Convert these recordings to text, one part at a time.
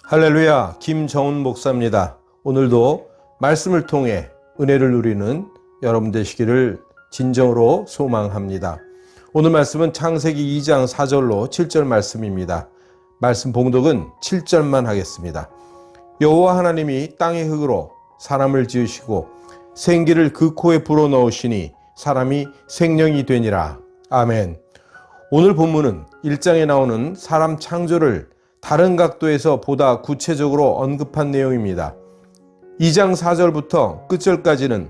할렐루야, 김정훈 목사입니다. 오늘도 말씀을 통해 은혜를 누리는 여러분 되시기를 진정으로 소망합니다. 오늘 말씀은 창세기 2장 4절로 7절 말씀입니다. 말씀 봉독은 7절만 하겠습니다. 여호와 하나님이 땅의 흙으로 사람을 지으시고 생기를 그 코에 불어넣으시니 사람이 생명이 되니라. 아멘. 오늘 본문은 1장에 나오는 사람 창조를 다른 각도에서 보다 구체적으로 언급한 내용입니다. 2장 4절부터 끝절까지는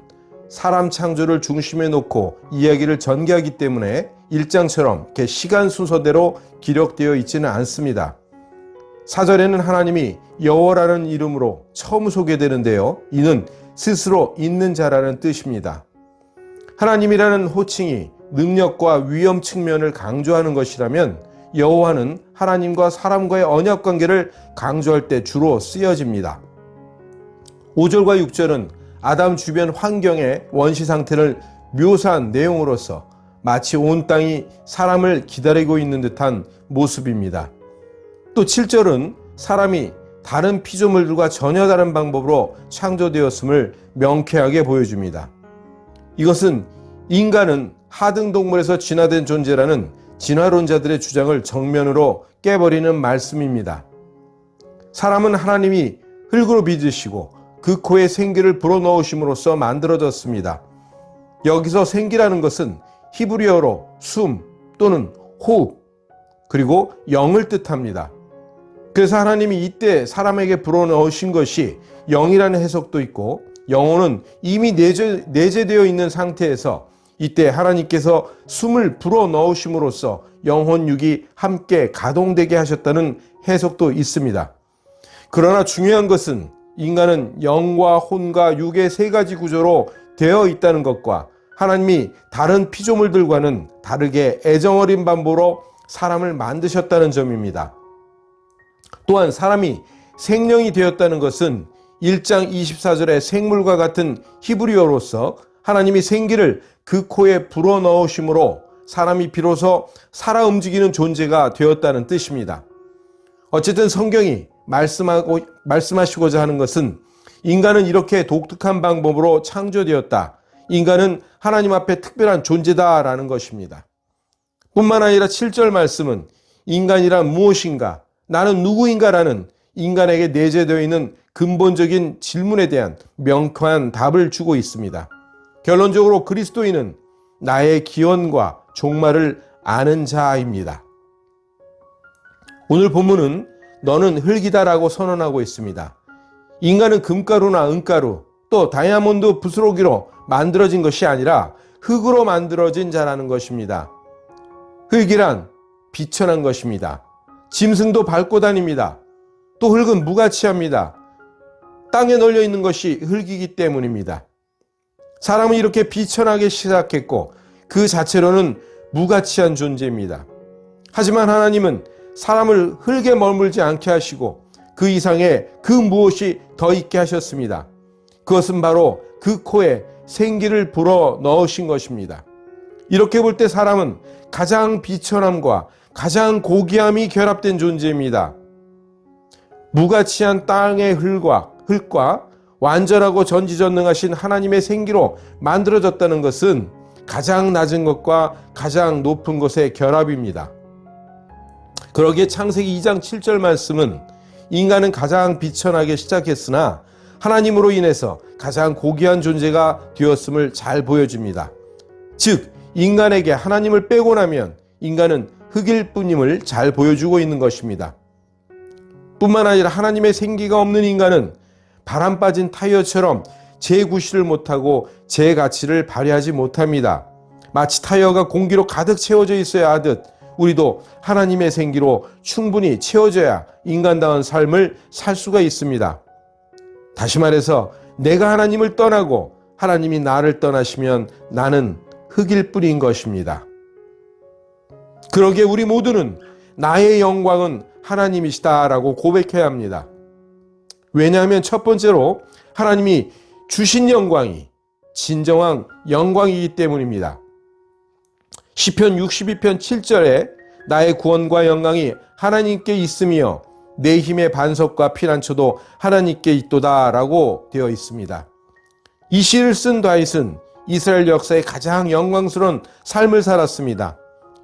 사람 창조를 중심에 놓고 이야기를 전개하기 때문에 1장처럼 이렇게 시간 순서대로 기록되어 있지는 않습니다. 4절에는 하나님이 여호와라는 이름으로 처음 소개되는데요. 이는 스스로 있는 자라는 뜻입니다. 하나님이라는 호칭이 능력과 위엄 측면을 강조하는 것이라면 여호와는 하나님과 사람과의 언약 관계를 강조할 때 주로 쓰여집니다. 5절과 6절은 아담 주변 환경의 원시 상태를 묘사한 내용으로서 마치 온 땅이 사람을 기다리고 있는 듯한 모습입니다. 또 7절은 사람이 다른 피조물들과 전혀 다른 방법으로 창조되었음을 명쾌하게 보여줍니다. 이것은 인간은 하등동물에서 진화된 존재라는 진화론자들의 주장을 정면으로 깨버리는 말씀입니다. 사람은 하나님이 흙으로 빚으시고 그 코에 생기를 불어넣으심으로써 만들어졌습니다. 여기서 생기라는 것은 히브리어로 숨 또는 호흡 그리고 영을 뜻합니다. 그래서 하나님이 이때 사람에게 불어넣으신 것이 영이라는 해석도 있고 영혼은 이미 내재되어 있는 상태에서 이때 하나님께서 숨을 불어넣으심으로써 영혼 육이 함께 가동되게 하셨다는 해석도 있습니다. 그러나 중요한 것은 인간은 영과 혼과 육의 세 가지 구조로 되어 있다는 것과 하나님이 다른 피조물들과는 다르게 애정어린 방법으로 사람을 만드셨다는 점입니다. 또한 사람이 생명이 되었다는 것은 1장 24절의 생물과 같은 히브리어로서 하나님이 생기를 그 코에 불어넣으심으로 사람이 비로소 살아 움직이는 존재가 되었다는 뜻입니다. 어쨌든 성경이 말씀하시고자 하는 것은 인간은 이렇게 독특한 방법으로 창조되었다. 인간은 하나님 앞에 특별한 존재다라는 것입니다. 뿐만 아니라 7절 말씀은 인간이란 무엇인가, 나는 누구인가라는 인간에게 내재되어 있는 근본적인 질문에 대한 명쾌한 답을 주고 있습니다. 결론적으로 그리스도인은 나의 기원과 종말을 아는 자입니다. 오늘 본문은 너는 흙이다라고 선언하고 있습니다. 인간은 금가루나 은가루 또 다이아몬드 부스러기로 만들어진 것이 아니라 흙으로 만들어진 자라는 것입니다. 흙이란 비천한 것입니다. 짐승도 밟고 다닙니다. 또 흙은 무가치합니다. 땅에 널려 있는 것이 흙이기 때문입니다. 사람은 이렇게 비천하게 시작했고 그 자체로는 무가치한 존재입니다. 하지만 하나님은 사람을 흙에 머물지 않게 하시고 그 이상의 그 무엇이 더 있게 하셨습니다. 그것은 바로 그 코에 생기를 불어 넣으신 것입니다. 이렇게 볼 때 사람은 가장 비천함과 가장 고귀함이 결합된 존재입니다. 무가치한 땅의 흙과 완전하고 전지전능하신 하나님의 생기로 만들어졌다는 것은 가장 낮은 것과 가장 높은 것의 결합입니다. 그러기에 창세기 2장 7절 말씀은 인간은 가장 비천하게 시작했으나 하나님으로 인해서 가장 고귀한 존재가 되었음을 잘 보여줍니다. 즉 인간에게 하나님을 빼고 나면 인간은 흙일 뿐임을 잘 보여주고 있는 것입니다. 뿐만 아니라 하나님의 생기가 없는 인간은 바람 빠진 타이어처럼 재구시를 못하고 제 가치를 발휘하지 못합니다. 마치 타이어가 공기로 가득 채워져 있어야 하듯 우리도 하나님의 생기로 충분히 채워져야 인간다운 삶을 살 수가 있습니다. 다시 말해서 내가 하나님을 떠나고 하나님이 나를 떠나시면 나는 흙일 뿐인 것입니다. 그러기에 우리 모두는 나의 영광은 하나님이시다라고 고백해야 합니다. 왜냐하면 첫 번째로 하나님이 주신 영광이 진정한 영광이기 때문입니다. 시편 62편 7절에 나의 구원과 영광이 하나님께 있으며 내 힘의 반석과 피난처도 하나님께 있도다라고 되어 있습니다. 이 시를 쓴 다윗은 이스라엘 역사의 가장 영광스러운 삶을 살았습니다.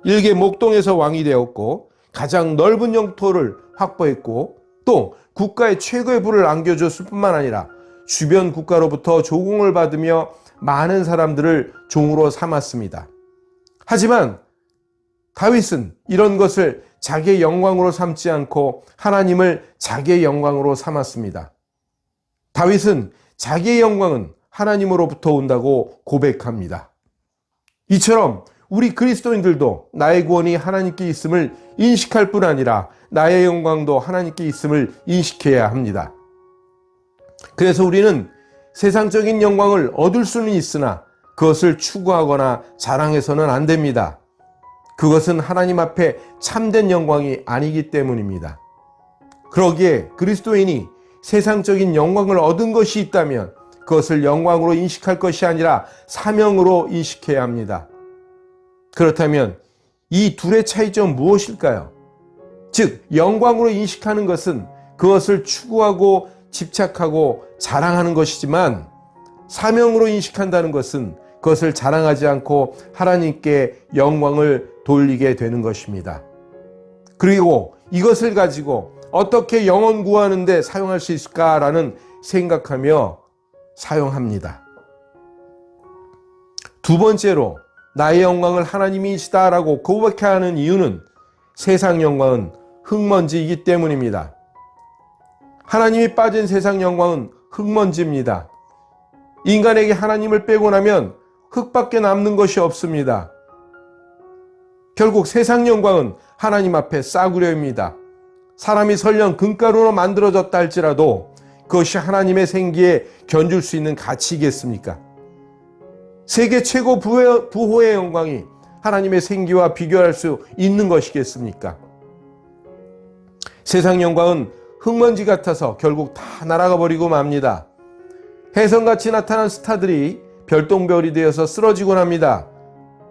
일개 목동에서 왕이 되었고 가장 넓은 영토를 확보했고 또 국가의 최고의 부를 안겨줬을 뿐만 아니라 주변 국가로부터 조공을 받으며 많은 사람들을 종으로 삼았습니다. 하지만 다윗은 이런 것을 자기의 영광으로 삼지 않고 하나님을 자기의 영광으로 삼았습니다. 다윗은 자기의 영광은 하나님으로부터 온다고 고백합니다. 이처럼 우리 그리스도인들도 나의 구원이 하나님께 있음을 인식할 뿐 아니라 나의 영광도 하나님께 있음을 인식해야 합니다. 그래서 우리는 세상적인 영광을 얻을 수는 있으나 그것을 추구하거나 자랑해서는 안 됩니다. 그것은 하나님 앞에 참된 영광이 아니기 때문입니다. 그러기에 그리스도인이 세상적인 영광을 얻은 것이 있다면 그것을 영광으로 인식할 것이 아니라 사명으로 인식해야 합니다. 그렇다면 이 둘의 차이점은 무엇일까요? 즉, 영광으로 인식하는 것은 그것을 추구하고 집착하고 자랑하는 것이지만 사명으로 인식한다는 것은 그것을 자랑하지 않고 하나님께 영광을 돌리게 되는 것입니다. 그리고 이것을 가지고 어떻게 영혼 구하는 데 사용할 수 있을까라는 생각하며 사용합니다. 두 번째로 나의 영광을 하나님이시다라고 고백해야 하는 이유는 세상 영광은 흙먼지이기 때문입니다. 하나님이 빠진 세상 영광은 흙먼지입니다. 인간에게 하나님을 빼고 나면 흙밖에 남는 것이 없습니다. 결국 세상 영광은 하나님 앞에 싸구려입니다. 사람이 설령 금가루로 만들어졌다 할지라도 그것이 하나님의 생기에 견줄 수 있는 가치이겠습니까? 세계 최고 부호의 영광이 하나님의 생기와 비교할 수 있는 것이겠습니까? 세상 영광은 흙먼지 같아서 결국 다 날아가 버리고 맙니다. 혜성같이 나타난 스타들이 별똥별이 되어서 쓰러지곤 합니다.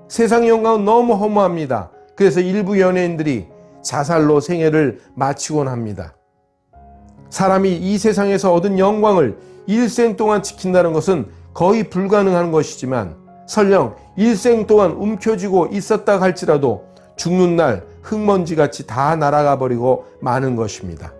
세상 영광은 너무 허무합니다. 그래서 일부 연예인들이 자살로 생애를 마치곤 합니다. 사람이 이 세상에서 얻은 영광을 일생 동안 지킨다는 것은 거의 불가능한 것이지만 설령 일생 동안 움켜쥐고 있었다 할지라도 죽는 날 흙먼지같이 다 날아가 버리고 마는 것입니다.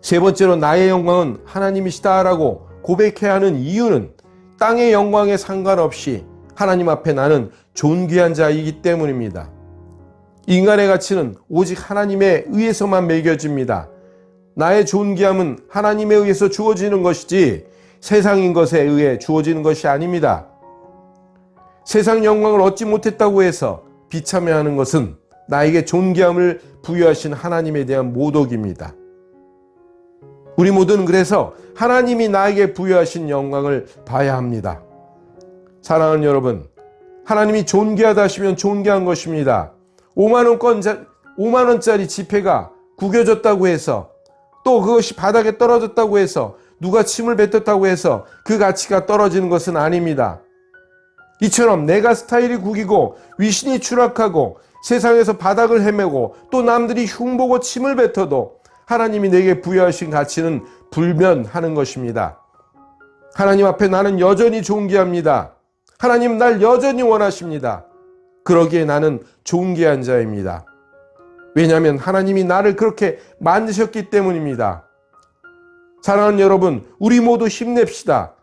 세 번째로 나의 영광은 하나님이시다라고 고백해야 하는 이유는 땅의 영광에 상관없이 하나님 앞에 나는 존귀한 자이기 때문입니다. 인간의 가치는 오직 하나님에 의해서만 매겨집니다. 나의 존귀함은 하나님에 의해서 주어지는 것이지 세상인 것에 의해 주어지는 것이 아닙니다. 세상 영광을 얻지 못했다고 해서 비참해하는 것은 나에게 존귀함을 부여하신 하나님에 대한 모독입니다. 우리 모두는 그래서 하나님이 나에게 부여하신 영광을 봐야 합니다. 사랑하는 여러분, 하나님이 존귀하다 하시면 존귀한 것입니다. 5만 원짜리 지폐가 구겨졌다고 해서 또 그것이 바닥에 떨어졌다고 해서 누가 침을 뱉었다고 해서 그 가치가 떨어지는 것은 아닙니다. 이처럼 내가 스타일이 구기고 위신이 추락하고 세상에서 바닥을 헤매고 또 남들이 흉보고 침을 뱉어도 하나님이 내게 부여하신 가치는 불변하는 것입니다. 하나님 앞에 나는 여전히 존귀합니다. 하나님 날 여전히 원하십니다. 그러기에 나는 존귀한 자입니다. 왜냐하면 하나님이 나를 그렇게 만드셨기 때문입니다. 사랑하는 여러분, 우리 모두 힘냅시다.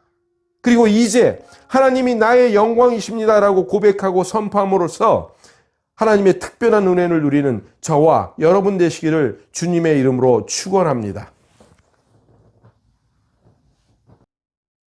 그리고 이제 하나님이 나의 영광이십니다라고 고백하고 선포함으로써 하나님의 특별한 은혜를 누리는 저와 여러분 되시기를 주님의 이름으로 축원합니다.